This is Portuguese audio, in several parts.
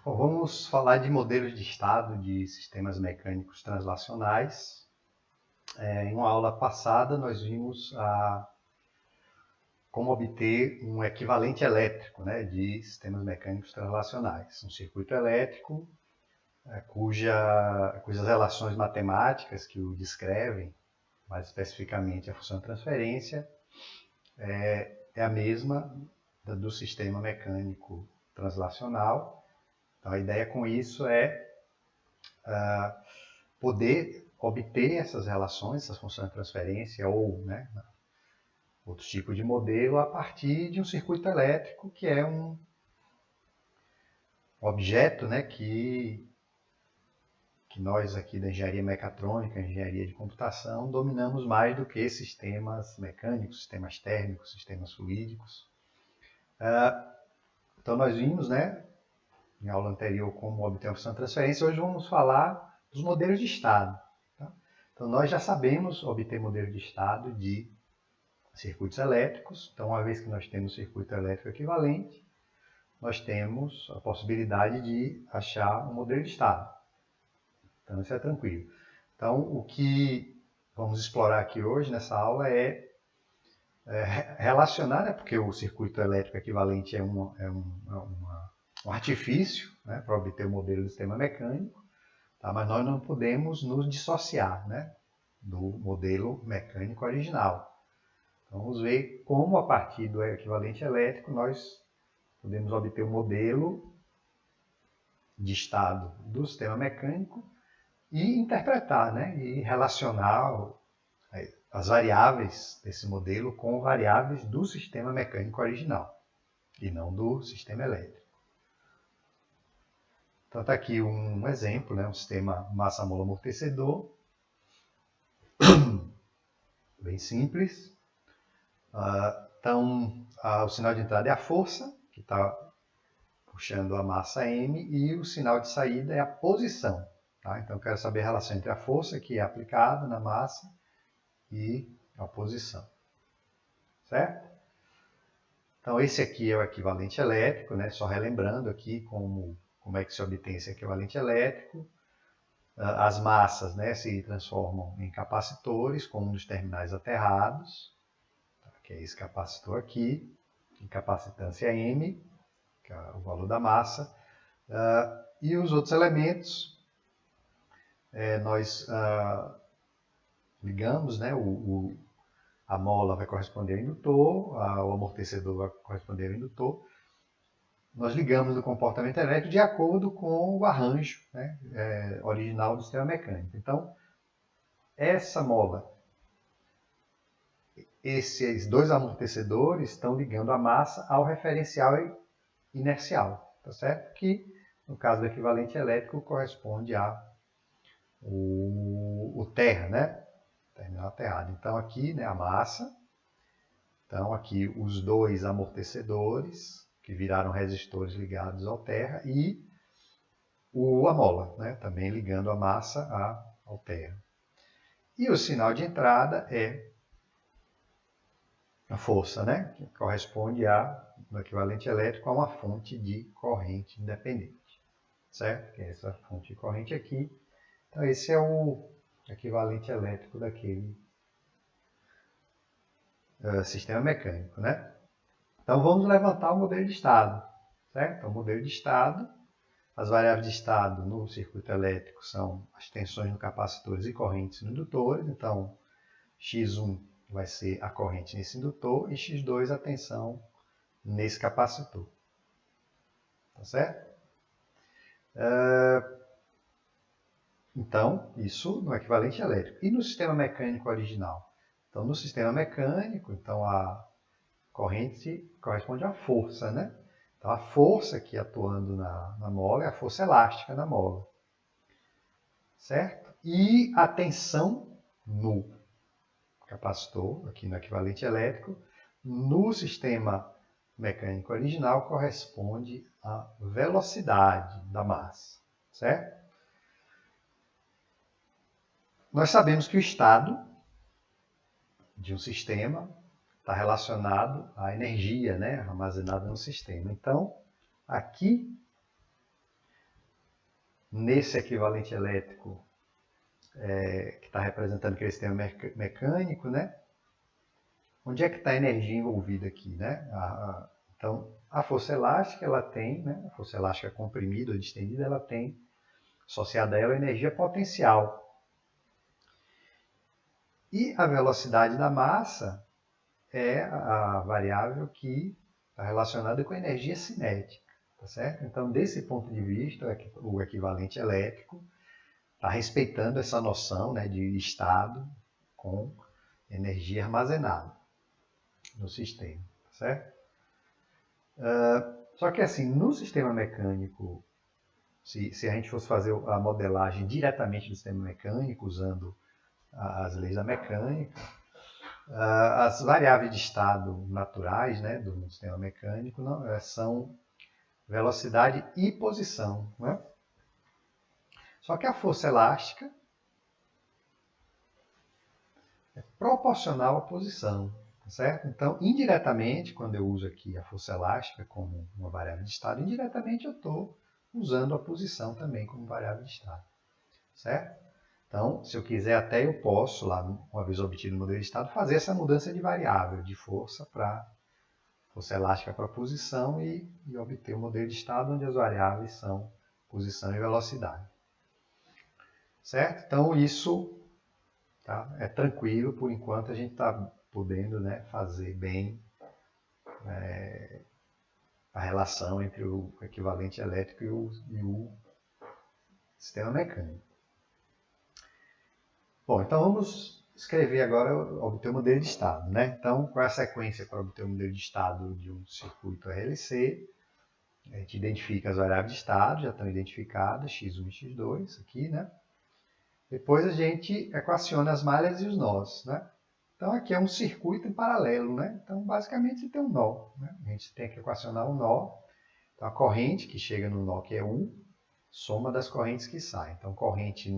Bom, vamos falar de modelos de estado de sistemas mecânicos translacionais. Em uma aula passada, nós vimos como obter um equivalente elétrico, né, de sistemas mecânicos translacionais. Um circuito elétrico cujas relações matemáticas que o descrevem, mais especificamente a função de transferência, é a mesma do sistema mecânico translacional. Então, a ideia com isso é poder obter essas relações, essas funções de transferência ou outros tipos de modelo a partir de um circuito elétrico, que é um objeto que nós aqui da engenharia mecatrônica, engenharia de computação, dominamos mais do que sistemas mecânicos, sistemas térmicos, sistemas fluídicos. Então nós vimos, em aula anterior, como obter uma função de transferência. Hoje vamos falar dos modelos de estado. Tá? Então nós já sabemos obter modelos de estado de circuitos elétricos. Então, uma vez que nós temos circuito elétrico equivalente, nós temos a possibilidade de achar um modelo de estado. Então, isso é tranquilo. Então, o que vamos explorar aqui hoje nessa aula é relacionar, porque o circuito elétrico equivalente é um artifício para obter o modelo do sistema mecânico, tá? Mas nós não podemos nos dissociar do modelo mecânico original. Então, vamos ver como, a partir do equivalente elétrico, nós podemos obter o modelo de estado do sistema mecânico e interpretar, e relacionar as variáveis desse modelo com variáveis do sistema mecânico original e não do sistema elétrico. Então, está aqui um exemplo, um sistema massa-mola amortecedor, bem simples. Então, o sinal de entrada é a força, que está puxando a massa M, e o sinal de saída é a posição. Tá? Então, eu quero saber a relação entre a força que é aplicada na massa e a posição. Certo? Então, esse aqui é o equivalente elétrico, só relembrando aqui como é que se obtém esse equivalente elétrico. As massas se transformam em capacitores com um dos terminais aterrados, que é esse capacitor aqui, em capacitância M, que é o valor da massa, e os outros elementos nós ligamos, a mola vai corresponder ao indutor, o amortecedor vai corresponder ao indutor. Nós ligamos o comportamento elétrico de acordo com o arranjo original do sistema mecânico. Então, essa mola, esses dois amortecedores estão ligando a massa ao referencial inercial, tá certo? Que, no caso do equivalente elétrico, corresponde o terra, terminal aterrado. Então, aqui a massa. Então, aqui os dois amortecedores, que viraram resistores ligados ao terra, e a mola, também ligando a massa ao terra. E o sinal de entrada é a força, que corresponde no equivalente elétrico a uma fonte de corrente independente, certo? Que é essa fonte de corrente aqui. Então, esse é o equivalente elétrico daquele sistema mecânico, Então, vamos levantar o modelo de estado, certo? Então, o modelo de estado, as variáveis de estado no circuito elétrico são as tensões no capacitores e correntes no indutores. Então, X1 vai ser a corrente nesse indutor e X2 a tensão nesse capacitor. Tá certo? Então, isso no equivalente elétrico. E no sistema mecânico original? Então, no sistema mecânico, a corrente corresponde à força, Então, a força aqui atuando na mola é a força elástica na mola. Certo? E a tensão no capacitor, aqui no equivalente elétrico, no sistema mecânico original corresponde à velocidade da massa, certo? Nós sabemos que o estado de um sistema está relacionado à energia armazenada no sistema. Então, aqui nesse equivalente elétrico que está representando aquele sistema mecânico, né? Onde é que está a energia envolvida aqui, né? Então, a força elástica, ela tem, né? A força elástica comprimida ou distendida, ela tem, associada a ela, a energia potencial. E a velocidade da massa é a variável que está relacionada com a energia cinética, tá certo? Então, desse ponto de vista, o equivalente elétrico está respeitando essa noção, né, de estado com energia armazenada no sistema, tá certo? Só que assim, no sistema mecânico, se a gente fosse fazer a modelagem diretamente do sistema mecânico, usando as leis da mecânica, as variáveis de estado naturais, né, do sistema mecânico são velocidade e posição, né? Só que a força elástica é proporcional à posição, tá certo? Então, indiretamente, quando eu uso aqui a força elástica como uma variável de estado, indiretamente eu estou usando a posição também como variável de estado, certo? Então, se eu quiser até eu posso, lá, uma vez obtido o modelo de estado, fazer essa mudança de variável, de força elástica para posição e obter o modelo de estado onde as variáveis são posição e velocidade. Certo? Então, isso é tranquilo, por enquanto a gente está podendo, né, fazer bem a relação entre o equivalente elétrico e o sistema mecânico. Bom, então vamos escrever agora, obter o modelo de estado, né? Então, qual é a sequência para obter o modelo de estado de um circuito RLC? A gente identifica as variáveis de estado, já estão identificadas, x1 e x2 aqui, né? Depois a gente equaciona as malhas e os nós, né? Então aqui é um circuito em paralelo, né? Então basicamente você tem um nó, né? A gente tem que equacionar um nó. Então a corrente que chega no nó, que é 1, soma das correntes que saem. Então corrente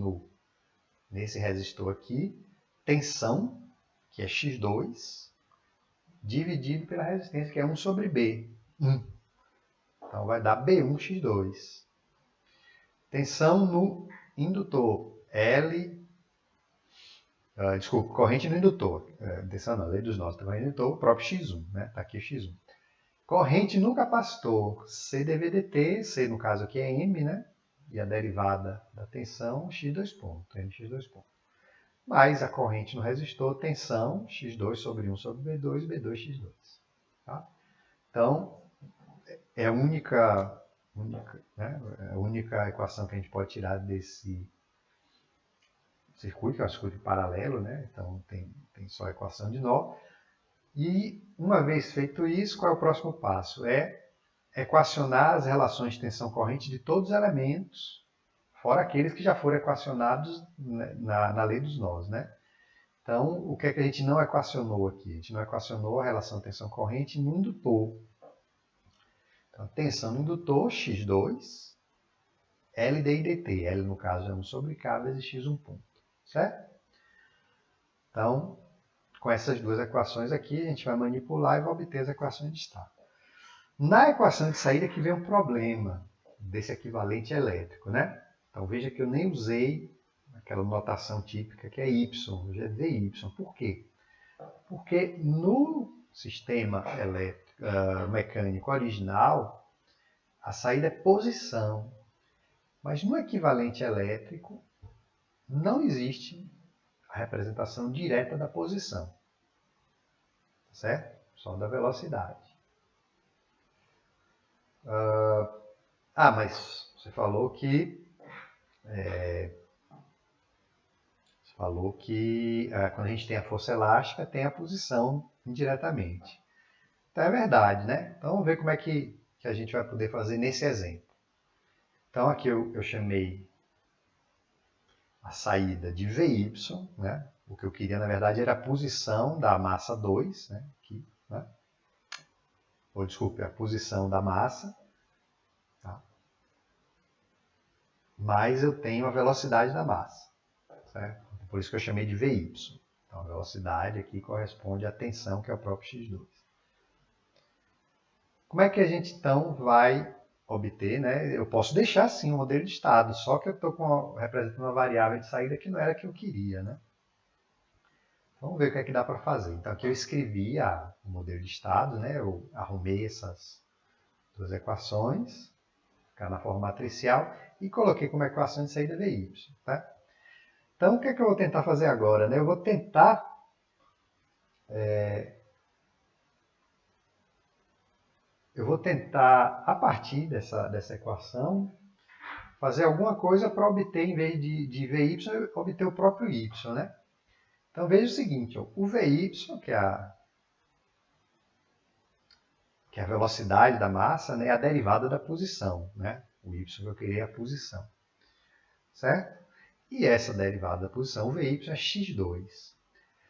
nesse resistor aqui, tensão, que é x2, dividido pela resistência, que é 1 sobre B, 1. Então vai dar B1x2. Tensão no indutor, corrente no indutor. Tensão não, lei dos nós, corrente no indutor, o próprio x1, né? Está aqui o x1. Corrente no capacitor, C dV dt, C no caso aqui é M, né? E a derivada da tensão, x2 ponto, mx2 ponto. Mais a corrente no resistor, tensão, x2 sobre 1 sobre B2, B2x2. Tá? Então, é a única, né? A única equação que a gente pode tirar desse circuito, que é um circuito paralelo, né? Então tem só a equação de nó. E uma vez feito isso, qual é o próximo passo? É equacionar as relações de tensão-corrente de todos os elementos, fora aqueles que já foram equacionados na lei dos nós, né? Então, o que é que a gente não equacionou aqui? A gente não equacionou a relação tensão-corrente no indutor. Então, tensão no indutor, x2, L di dt. L, no caso, é 1 sobre K vezes x1 ponto. Certo? Então, com essas duas equações aqui, a gente vai manipular e vai obter as equações de estado. Na equação de saída que vem um problema desse equivalente elétrico, né? Então veja que eu nem usei aquela notação típica que é y, eu já dei y. Por quê? Porque no sistema mecânico original, a saída é posição. Mas no equivalente elétrico, não existe a representação direta da posição. Certo? Só da velocidade. Mas você falou que quando a gente tem a força elástica, tem a posição indiretamente. Então é verdade, né? Então vamos ver como é que a gente vai poder fazer nesse exemplo. Então aqui eu chamei a saída de VY, né? O que eu queria, na verdade, era a posição da massa 2, né? Aqui, né? Ou, desculpe, a posição da massa. Tá? Mas eu tenho a velocidade da massa. Certo? Por isso que eu chamei de VY. Então, a velocidade aqui corresponde à tensão, que é o próprio x2. Como é que a gente, então, vai obter, né, eu posso deixar sim o modelo de estado, só que eu estou representando uma variável de saída que não era a que eu queria, né? Vamos ver o que é que dá para fazer. Então aqui eu escrevi o modelo de estado, né? Eu arrumei essas duas equações, ficar na forma matricial, e coloquei como equação de saída VY. Tá? Então o que é que eu vou tentar fazer agora? Né? Eu vou tentar a partir dessa equação, fazer alguma coisa para obter, em vez de VY, obter o próprio Y. Né? Então veja o seguinte, ó, o VY, que é a velocidade da massa, né, é a derivada da posição. Né? O y que eu queria é a posição. Certo? E essa derivada da posição, o VY, é x2.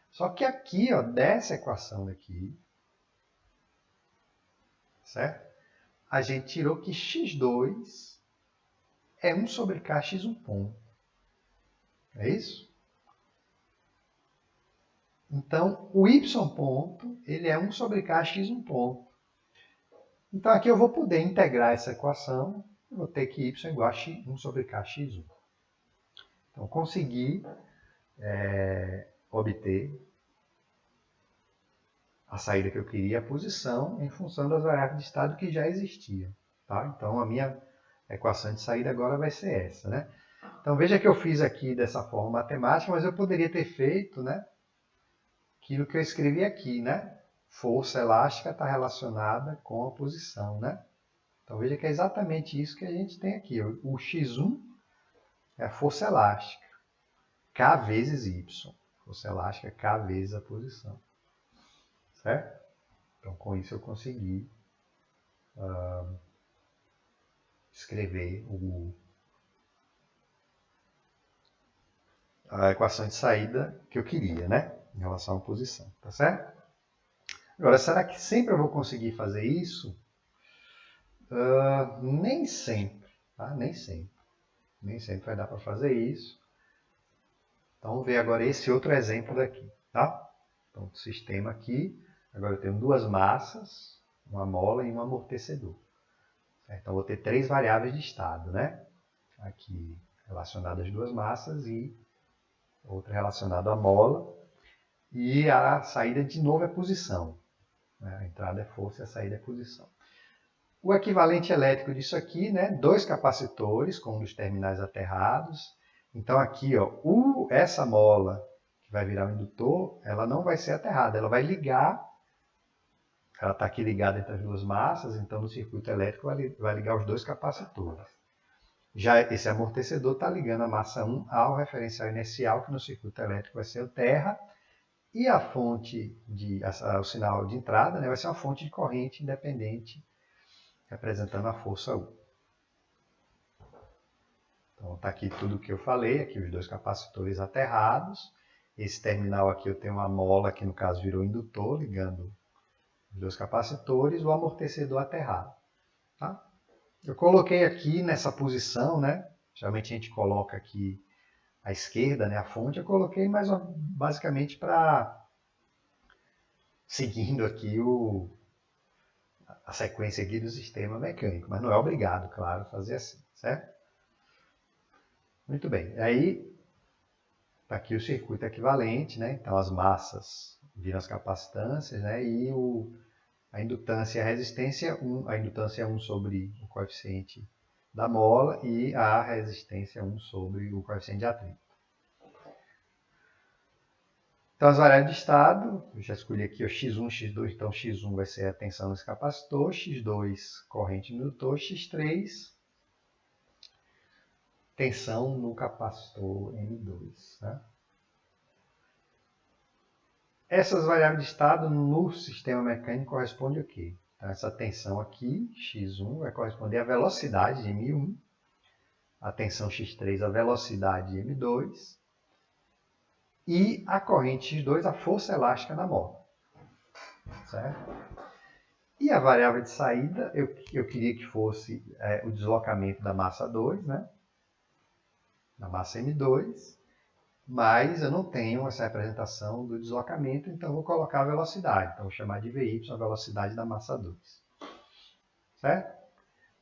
Só que aqui, ó, dessa equação daqui, certo? A gente tirou que x2 é 1 sobre k x1 ponto. É isso? Então, o y ponto, ele é 1 sobre k x1 ponto. Então, aqui eu vou poder integrar essa equação. Eu vou ter que y é igual a 1 sobre k x1. Então, consegui obter a saída que eu queria, a posição, em função das variáveis de estado que já existiam. Tá? Então, a minha equação de saída agora vai ser essa. Né? Então, veja que eu fiz aqui dessa forma matemática, mas eu poderia ter feito, né, aquilo que eu escrevi aqui. Né? Força elástica está relacionada com a posição. Né? Então, veja que é exatamente isso que a gente tem aqui. O x1 é a força elástica, k vezes y. Força elástica, k vezes a posição. Certo? Então, com isso eu consegui escrever a equação de saída que eu queria, né? Em relação à posição. Tá certo? Agora, será que sempre eu vou conseguir fazer isso? Nem sempre. Tá? Nem sempre. Nem sempre vai dar para fazer isso. Então, vamos ver agora esse outro exemplo daqui. Tá? Então, o sistema aqui. Agora eu tenho duas massas, uma mola e um amortecedor. Então, eu vou ter três variáveis de estado, né? Aqui relacionadas às duas massas e outra relacionada à mola. E a saída, de novo, é posição. A entrada é força e a saída é posição. O equivalente elétrico disso aqui, né? Dois capacitores com um dos terminais aterrados. Então, aqui, ó, essa mola que vai virar o indutor, ela não vai ser aterrada, ela vai ligar. Ela está aqui ligada entre as duas massas, então no circuito elétrico vai ligar os dois capacitores. Já esse amortecedor está ligando a massa 1 ao referencial inercial, que no circuito elétrico vai ser o terra, e a fonte, o sinal de entrada, né, vai ser uma fonte de corrente independente, representando a força U. Então está aqui tudo o que eu falei, aqui os dois capacitores aterrados. Esse terminal aqui eu tenho uma mola, que no caso virou indutor, ligando os dois capacitores, o amortecedor aterrado. Tá? Eu coloquei aqui nessa posição, né? Geralmente a gente coloca aqui à esquerda, né, a fonte. Eu coloquei mais basicamente para seguindo aqui a sequência aqui do sistema mecânico, mas não é obrigado, claro, fazer assim, certo? Muito bem. Aí está aqui o circuito equivalente, né? Então as massas viram as capacitâncias, né? E a indutância e a resistência, a indutância é 1 sobre o coeficiente da mola e a resistência é 1 sobre o coeficiente de atrito. Então, as variáveis de estado, eu já escolhi aqui o x1, x2, então x1 vai ser a tensão nesse capacitor, x2 corrente no indutor, x3 tensão no capacitor M2. Né? Essas variáveis de estado no sistema mecânico correspondem ao quê? Então, essa tensão aqui, x1, vai corresponder à velocidade de M1, a tensão x3, a velocidade de M2, e a corrente x2, a força elástica na mola. Certo? E a variável de saída, eu queria que fosse o deslocamento da massa 2, né? Da massa M2, mas eu não tenho essa representação do deslocamento, então vou colocar a velocidade. Então, vou chamar de VY a velocidade da massa 2. Certo?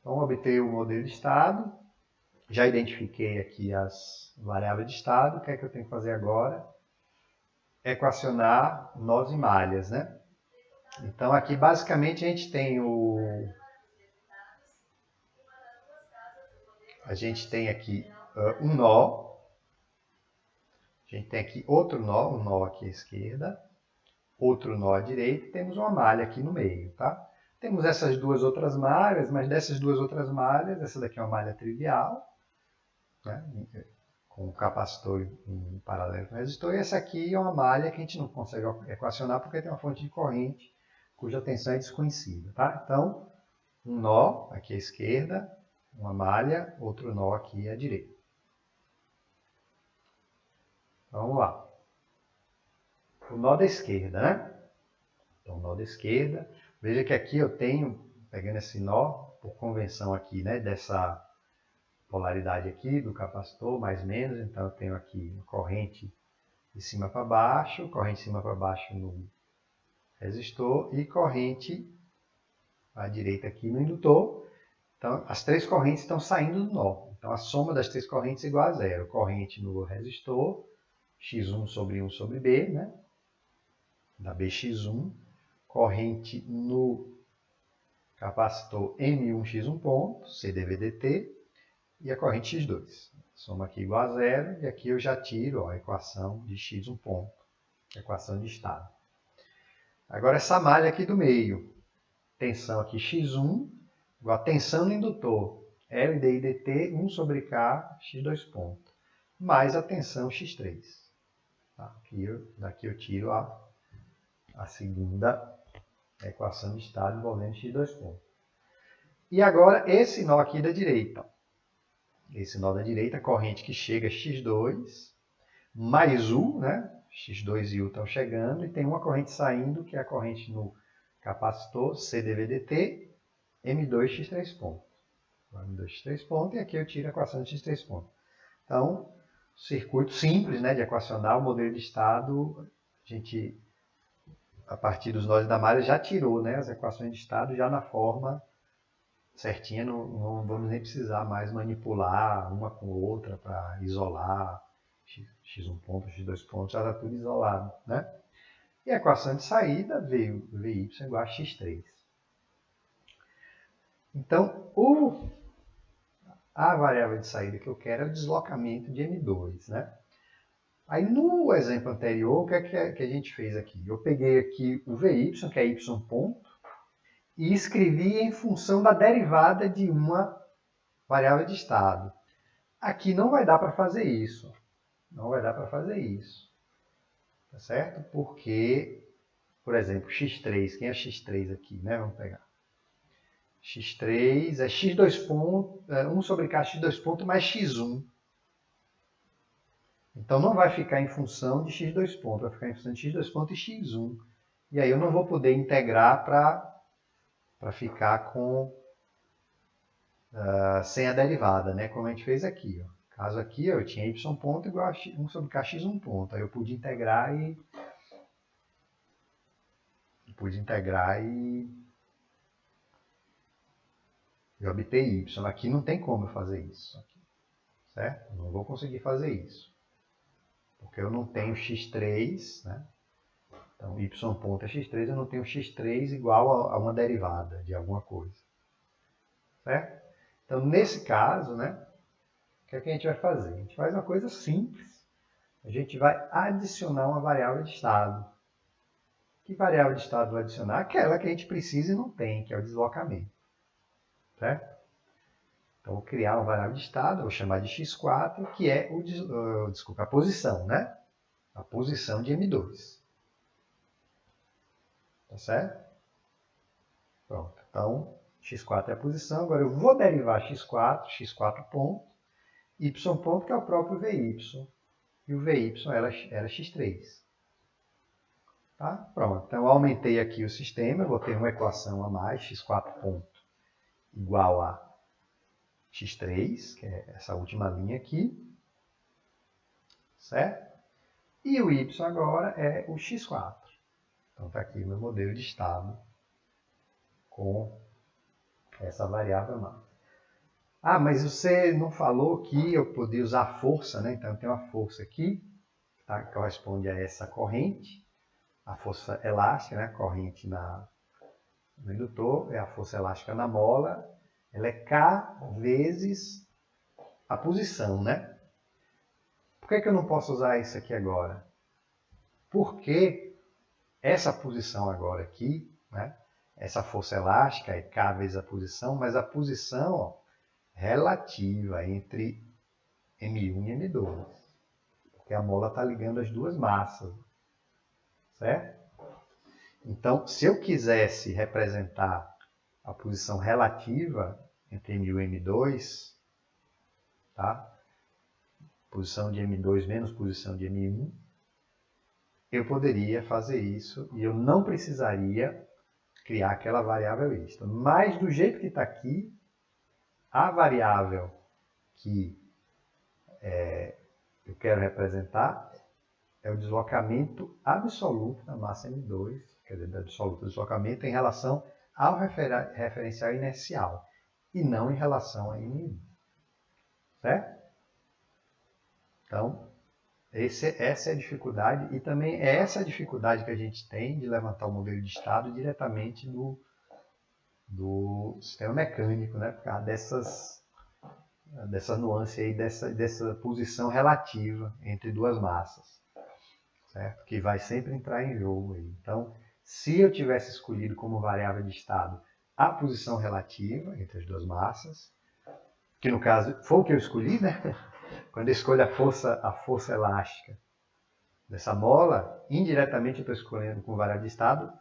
Então, obter o modelo de estado. Já identifiquei aqui as variáveis de estado. O que é que eu tenho que fazer agora? Equacionar nós e malhas, né? Então, aqui basicamente a gente tem aqui um nó. A gente tem aqui outro nó, um nó aqui à esquerda, outro nó à direita, e temos uma malha aqui no meio, tá? Temos essas duas outras malhas, mas dessas duas outras malhas, essa daqui é uma malha trivial, né? Com o capacitor em paralelo com o resistor, e essa aqui é uma malha que a gente não consegue equacionar porque tem uma fonte de corrente cuja tensão é desconhecida, tá? Então, um nó aqui à esquerda, uma malha, outro nó aqui à direita. Vamos lá. O nó da esquerda, né? Então, o nó da esquerda. Veja que aqui eu tenho, pegando esse nó, por convenção aqui, né? Dessa polaridade aqui do capacitor, mais ou menos. Então, eu tenho aqui uma corrente de cima para baixo, corrente de cima para baixo no resistor e corrente à direita aqui no indutor. Então, as três correntes estão saindo do nó. Então, a soma das três correntes é igual a zero. Corrente no resistor, x1 sobre 1 sobre B, né? Da BX1. Corrente no capacitor M1x1 ponto, CdVdt, e a corrente x2. Soma aqui igual a zero, e aqui eu já tiro a equação de x1 ponto, a equação de estado. Agora essa malha aqui do meio, tensão aqui x1, igual a tensão no indutor, L di dt 1 sobre K x2 ponto, mais a tensão x3. Tá? Daqui eu tiro a segunda equação de estado envolvendo x2 ponto. E agora esse nó aqui da direita. Esse nó da direita, corrente que chega a x2, mais U, né? x2 e U estão chegando, e tem uma corrente saindo, que é a corrente no capacitor CdVdt, M2x3 ponto. M2x3 ponto, e aqui eu tiro a equação de x3 ponto. Então, circuito simples, né, de equacionar o modelo de estado, a gente, a partir dos nós da malha, já tirou, né, as equações de estado já na forma certinha, não vamos nem precisar mais manipular uma com outra para isolar x1 ponto, x2 ponto, já está tudo isolado, né? E a equação de saída veio Vy igual a x3. Então, a variável de saída que eu quero é o deslocamento de M2, né? Aí no exemplo anterior, o que é que a gente fez aqui? Eu peguei aqui o Vy, que é y ponto, e escrevi em função da derivada de uma variável de estado. Aqui não vai dar para fazer isso. Não vai dar para fazer isso. Tá certo? Porque, por exemplo, x3, quem é x3 aqui, né? Vamos pegar. x3 é x2 ponto, 1 sobre k x2 ponto mais x1. Então não vai ficar em função de x2 ponto, vai ficar em função de x2 ponto e x1. E aí eu não vou poder integrar para ficar com sem a derivada, né? Como a gente fez aqui. Ó. Caso aqui eu tinha y ponto igual a 1 sobre kx1 ponto. Aí eu pude integrar e obter y. Aqui não tem como eu fazer isso. Aqui, certo? Não vou conseguir fazer isso. Porque eu não tenho x3, né? Então, y ponto é x3, eu não tenho x3 igual a uma derivada de alguma coisa. Certo? Então, nesse caso, né, o que é que a gente vai fazer? A gente faz uma coisa simples. A gente vai adicionar uma variável de estado. Que variável de estado vai adicionar? Aquela que a gente precisa e não tem, que é o deslocamento. Certo? Então, vou criar uma variável de estado, vou chamar de x4, que é a posição, né? A posição de M2. Tá certo? Pronto. Então, x4 é a posição. Agora eu vou derivar x4 ponto, y ponto, que é o próprio Vy. E o Vy era x3. Tá? Pronto. Então, eu aumentei aqui o sistema. Eu vou ter uma equação a mais, x4 ponto igual a x3, que é essa última linha aqui. Certo? E o y agora é o x4. Então, está aqui o meu modelo de estado com essa variável a mais. Ah, mas você não falou que eu podia usar a força, né? Então, eu tenho uma força aqui, tá? Que corresponde a essa corrente, a força elástica, né? Corrente no indutor, é a força elástica na mola, ela é K vezes a posição, né? Por que eu não posso usar isso aqui agora? Porque essa posição agora aqui, né? Essa força elástica é K vezes a posição, mas a posição ó, relativa entre M1 e M2. Porque a mola está ligando as duas massas, certo? Então, se eu quisesse representar a posição relativa entre M1 e M2, tá? Posição de M2 menos posição de M1, eu poderia fazer isso e eu não precisaria criar aquela variável extra. Mas do jeito que está aqui, a variável que eu quero representar é o deslocamento absoluto da massa M2, quer dizer, do absoluto deslocamento em relação ao referencial inercial e não em relação a M1. Certo? Então, essa é a dificuldade e também é essa a dificuldade que a gente tem de levantar o modelo de estado diretamente do sistema mecânico, né? Por causa dessa nuance aí, dessa posição relativa entre duas massas, certo? Que vai sempre entrar em jogo aí. Então, se eu tivesse escolhido como variável de estado a posição relativa entre as duas massas, que no caso foi o que eu escolhi, né? Quando eu escolho a força elástica dessa mola, indiretamente eu estou escolhendo como variável de estado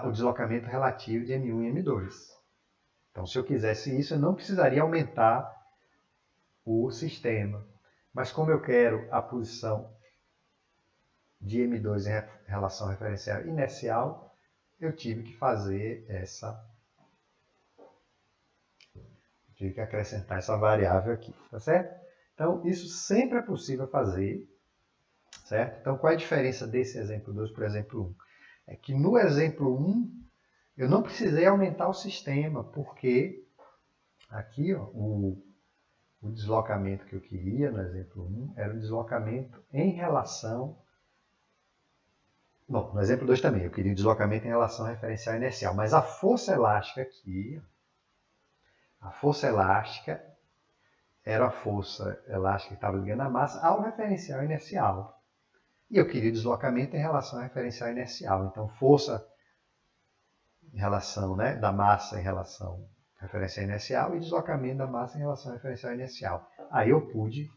o deslocamento relativo de M1 e M2. Então, se eu quisesse isso, eu não precisaria aumentar o sistema. Mas como eu quero a posição de M2 em relação ao referencial inercial, eu tive que fazer tive que acrescentar essa variável aqui, tá certo? Então, isso sempre é possível fazer, certo? Então, qual é a diferença desse exemplo 2 para o exemplo 1? É que no exemplo 1, eu não precisei aumentar o sistema, porque aqui ó, o deslocamento que eu queria no exemplo 1 era um deslocamento em relação... Bom, no exemplo 2 também, eu queria um deslocamento em relação ao referencial inercial, mas a força elástica aqui, a força elástica era a força elástica que estava ligando a massa ao referencial inercial. E eu queria o deslocamento em relação ao referencial inercial. Então, força em relação da massa em relação ao referencial inercial e deslocamento da massa em relação ao referencial inercial. Aí eu pude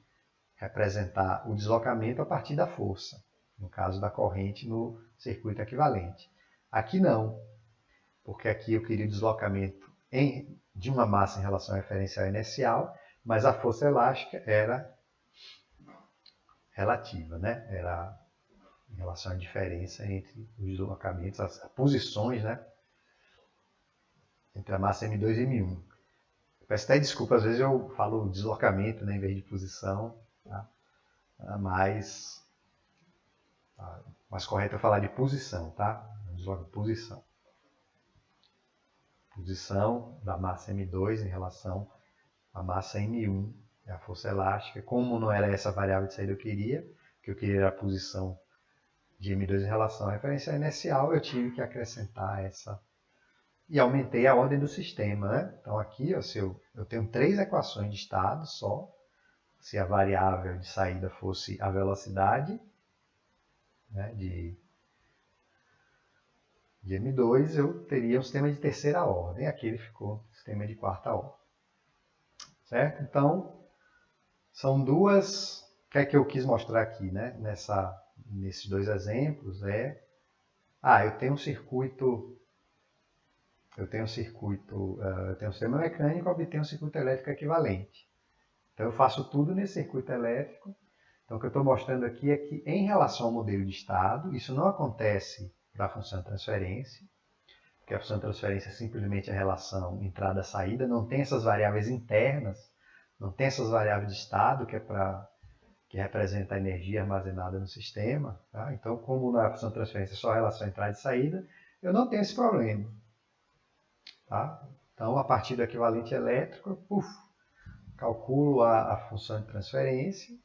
representar o deslocamento a partir da força, no caso da corrente no circuito equivalente. Aqui não, porque aqui eu queria o deslocamento de uma massa em relação ao referencial inercial, mas a força elástica era relativa, né? Era em relação à diferença entre os deslocamentos, as posições, né? Entre a massa M2 e M1. Eu peço até desculpa, às vezes eu falo deslocamento, né, em vez de posição, tá? Mas mais correto é falar de posição, tá? Posição. Posição da massa M2 em relação à massa M1, é a força elástica. Como não era essa variável de saída que eu queria era a posição de M2 em relação à referência inercial, eu tive que acrescentar essa e aumentei a ordem do sistema, né? Então aqui ó, eu tenho 3 equações de estado só. Se a variável de saída fosse a velocidade, né, de M2, eu teria um sistema de terceira ordem. Aqui ele ficou um sistema de quarta ordem. Certo? Então, são duas... O que é que eu quis mostrar aqui, né? Nesses dois exemplos eu tenho um circuito... Eu tenho um sistema mecânico, obtenho um circuito elétrico equivalente. Então, eu faço tudo nesse circuito elétrico. Então, o que eu estou mostrando aqui é que, em relação ao modelo de estado, isso não acontece para a função de transferência, porque a função de transferência é simplesmente a relação entrada-saída, não tem essas variáveis internas, não tem essas variáveis de estado, que representa a energia armazenada no sistema. Tá? Então, como na função de transferência é só a relação entrada e saída, eu não tenho esse problema. Tá? Então, a partir do equivalente elétrico, calculo a função de transferência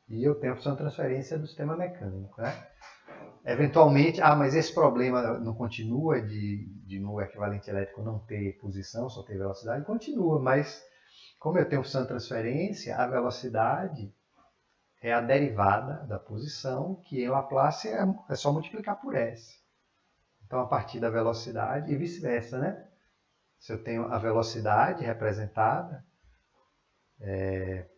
e eu tenho a função de transferência do sistema mecânico, né? Eventualmente, mas esse problema não continua de no equivalente elétrico não ter posição, só ter velocidade? Continua, mas como eu tenho função de transferência, a velocidade é a derivada da posição, que em Laplace é só multiplicar por S. Então, a partir da velocidade, e vice-versa, né? Se eu tenho a velocidade representada, é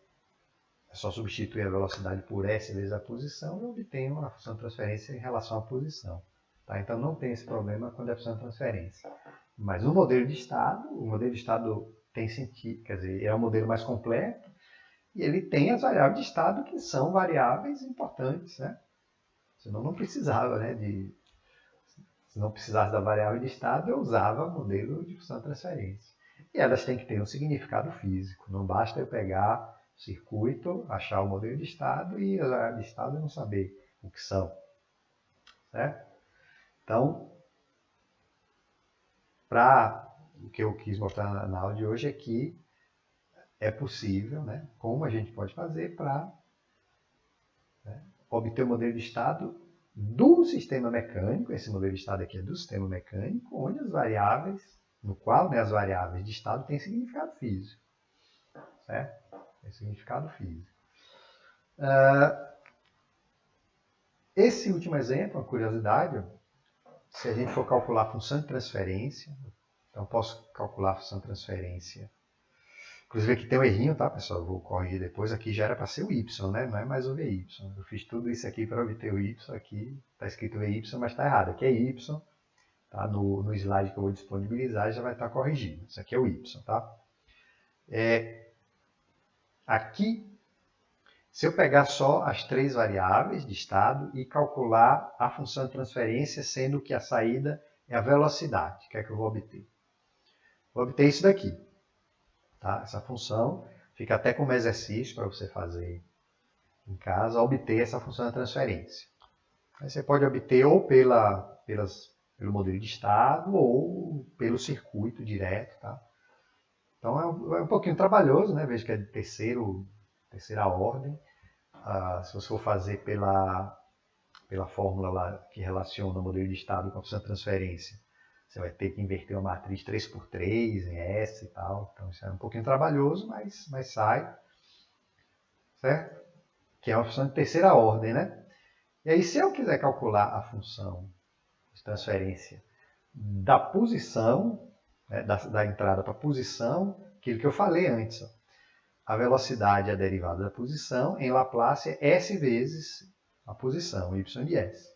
só substituir a velocidade por S vezes a posição, eu obtenho a função de transferência em relação à posição. Tá? Então, não tem esse problema quando é função de transferência. Mas no modelo de estado, o modelo de estado tem sentido, quer dizer, é um modelo mais completo, e ele tem as variáveis de estado que são variáveis importantes, né? Senão não precisava, né? Se não precisasse da variável de estado, eu usava o modelo de função de transferência. E elas têm que ter um significado físico. Não basta eu pegar o circuito, achar o modelo de estado e as variáveis de estado eu não saber o que são. Certo? Então, o que eu quis mostrar na aula de hoje é que é possível, né? Como a gente pode fazer para obter o modelo de estado do sistema mecânico, esse modelo de estado aqui é do sistema mecânico, onde as variáveis, no qual as variáveis de estado têm significado físico. Certo? Tem significado físico. Esse último exemplo, uma curiosidade, se a gente for calcular a função de transferência, então eu posso calcular a função de transferência. Inclusive aqui tem um errinho, tá, pessoal? Eu vou corrigir depois. Aqui já era para ser o y, né? Não é mais o VY. Eu fiz tudo isso aqui para obter o y. Aqui está escrito VY, mas está errado. Aqui é y. Tá? No slide que eu vou disponibilizar já vai estar corrigido. Isso aqui é o y, tá? Aqui, se eu pegar só as três variáveis de estado e calcular a função de transferência, sendo que a saída é a velocidade, o que é que eu vou obter? Vou obter isso daqui. Tá? Essa função fica até como exercício para você fazer em casa, obter essa função de transferência. Aí você pode obter ou pelo modelo de estado ou pelo circuito direto. Tá? Então é um pouquinho trabalhoso, né? Veja que é de terceira ordem. Se você for fazer pela fórmula lá que relaciona o modelo de estado com a função de transferência, você vai ter que inverter uma matriz 3x3 em S e tal. Então isso é um pouquinho trabalhoso, mas sai. Certo? Que é uma função de terceira ordem, né? E aí, se eu quiser calcular a função de transferência da posição, né, da entrada para a posição, aquilo que eu falei antes, ó, a velocidade é a derivada da posição, em Laplace é S vezes a posição, y de S.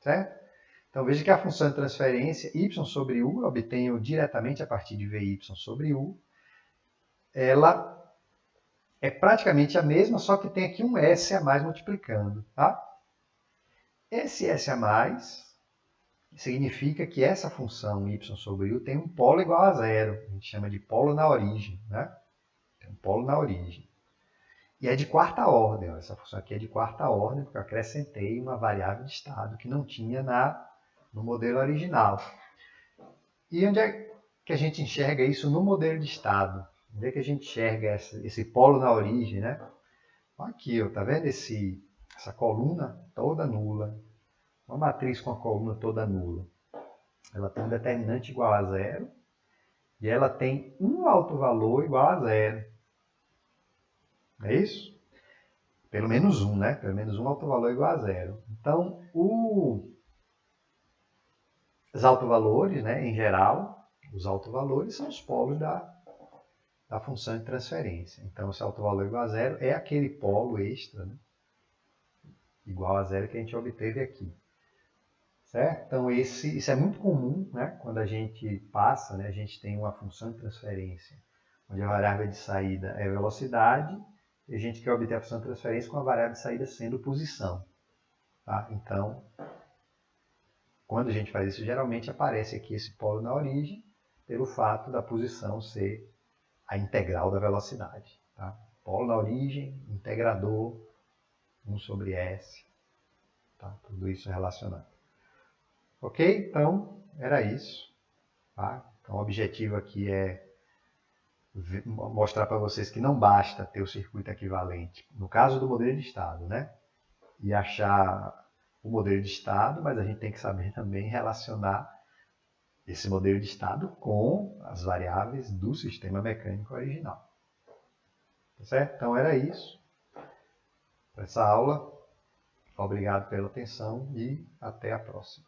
Certo? Então veja que a função de transferência y sobre u, eu obtenho diretamente a partir de Vy sobre u, ela é praticamente a mesma, só que tem aqui um S a mais multiplicando. Tá? Esse S a mais significa que essa função y sobre u tem um polo igual a zero. A gente chama de polo na origem. Né? Tem um polo na origem. E é de quarta ordem. Essa função aqui é de quarta ordem, porque eu acrescentei uma variável de estado que não tinha no modelo original. E onde é que a gente enxerga isso no modelo de estado? Onde é que a gente enxerga esse polo na origem? Né? Aqui, ó, tá vendo essa coluna toda nula? Uma matriz com a coluna toda nula. Ela tem um determinante igual a zero e ela tem um autovalor igual a zero. É isso? Pelo menos um, né? Pelo menos um autovalor igual a zero. Então, os autovalores, né, em geral, os autovalores são os polos da função de transferência. Então, esse autovalor igual a zero é aquele polo extra, né, igual a zero que a gente obteve aqui. Certo? Então, isso é muito comum, né, quando a gente passa, né, a gente tem uma função de transferência, onde a variável de saída é velocidade, e a gente quer obter a função de transferência com a variável de saída sendo posição. Tá? Então, quando a gente faz isso, geralmente aparece aqui esse polo na origem, pelo fato da posição ser a integral da velocidade. Tá? Polo na origem, integrador, 1 sobre S. Tá? Tudo isso relacionado. Ok? Então, era isso. Tá? Então, o objetivo aqui é mostrar para vocês que não basta ter o circuito equivalente, no caso do modelo de estado, né? E achar o modelo de estado, mas a gente tem que saber também relacionar esse modelo de estado com as variáveis do sistema mecânico original. Tá certo? Então era isso para essa aula. Obrigado pela atenção e até a próxima.